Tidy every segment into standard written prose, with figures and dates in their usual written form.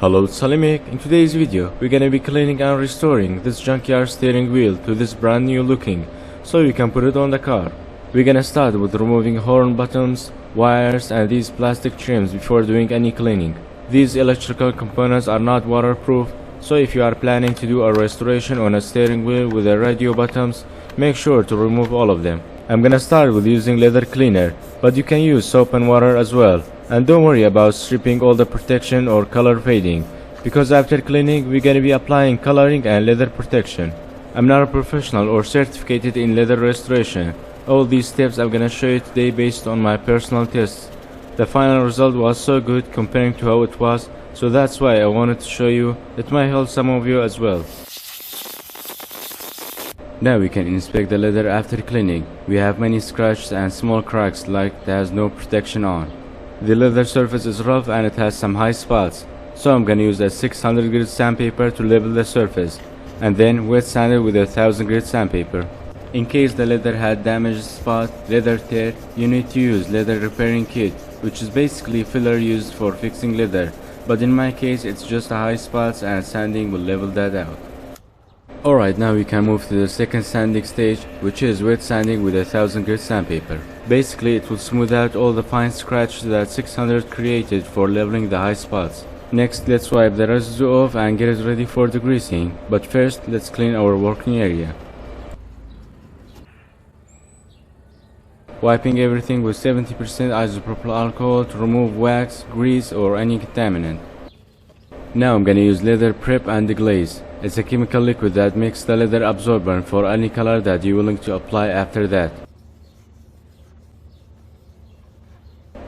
Hello, it's Salimik. In today's video, we're gonna be cleaning and restoring this junkyard steering wheel to this brand new looking, so you can put it on the car. We're gonna start with removing horn buttons, wires and these plastic trims before doing any cleaning. These electrical components are not waterproof, so if you are planning to do a restoration on a steering wheel with the radio buttons, make sure to remove all of them. I'm gonna start with using leather cleaner, but you can use soap and water as well. And don't worry about stripping all the protection or color fading, because after cleaning we're gonna be applying coloring and leather protection. I'm not a professional or certificated in leather restoration. All these steps I'm gonna show you today based on my personal tests. The final result was so good comparing to how it was, so that's why I wanted to show you. It might help some of you as well. Now we can inspect the leather after cleaning. We have many scratches and small cracks like it has no protection on. The leather surface is rough and it has some high spots, so I'm gonna use a 600 grit sandpaper to level the surface, and then wet sand it with a 1000 grit sandpaper. In case the leather had damaged spot, leather tear, you need to use leather repairing kit, which is basically filler used for fixing leather, but in my case it's just high spots and sanding will level that out. Alright, now we can move to the second sanding stage, which is wet sanding with a 1000 grit sandpaper. Basically it will smooth out all the fine scratches that 600 created for leveling the high spots. Next, let's wipe the residue off and get it ready for degreasing, but first let's clean our working area. Wiping everything with 70% isopropyl alcohol to remove wax, grease or any contaminant. Now I'm gonna use leather prep and deglaze. It's a chemical liquid that makes the leather absorbent for any color that you're willing to apply after that.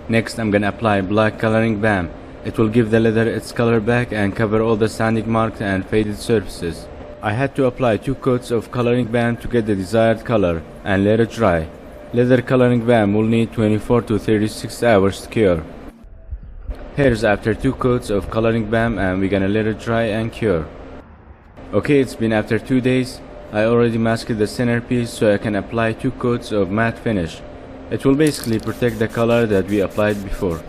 Next I'm gonna apply black coloring balm. It will give the leather its color back and cover all the sanding marks and faded surfaces. I had to apply 2 coats of coloring balm to get the desired color and let it dry. Leather coloring balm will need 24 to 36 hours to cure. Here's after 2 coats of coloring balm and we're gonna let it dry and cure. Okay, it's been after 2 days. I already masked the centerpiece so I can apply 2 coats of matte finish. It will basically protect the color that we applied before.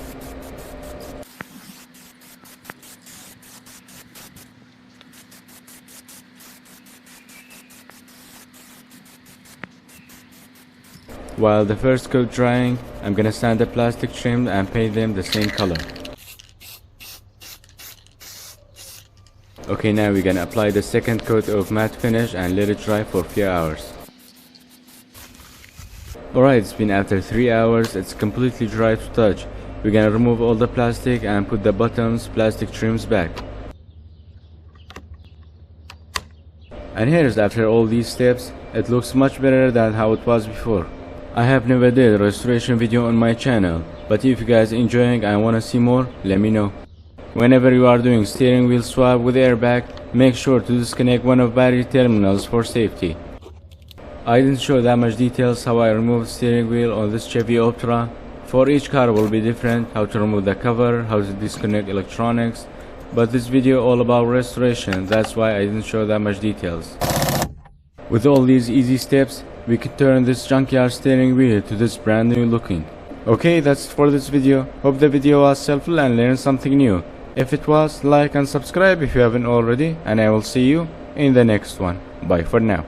While the first coat drying, I'm gonna sand the plastic trim and paint them the same color. Okay, now we're gonna apply the second coat of matte finish and let it dry for a few hours. Alright, it's been after 3 hours, it's completely dry to touch. We're gonna remove all the plastic and put the bottoms plastic trims back. And here's after all these steps, it looks much better than how it was before. I have never did a restoration video on my channel, but if you guys enjoying and wanna see more, let me know. Whenever you are doing steering wheel swap with airbag, make sure to disconnect one of battery terminals for safety. I didn't show that much details how I removed steering wheel on this Chevy Optra. For each car will be different, how to remove the cover, how to disconnect electronics, but this video all about restoration, that's why I didn't show that much details. With all these easy steps, we could turn this junkyard steering wheel to this brand new looking. Okay, that's it for this video. Hope the video was helpful and learned something new. If it was, like and subscribe if you haven't already, and I will see you in the next one. Bye for now.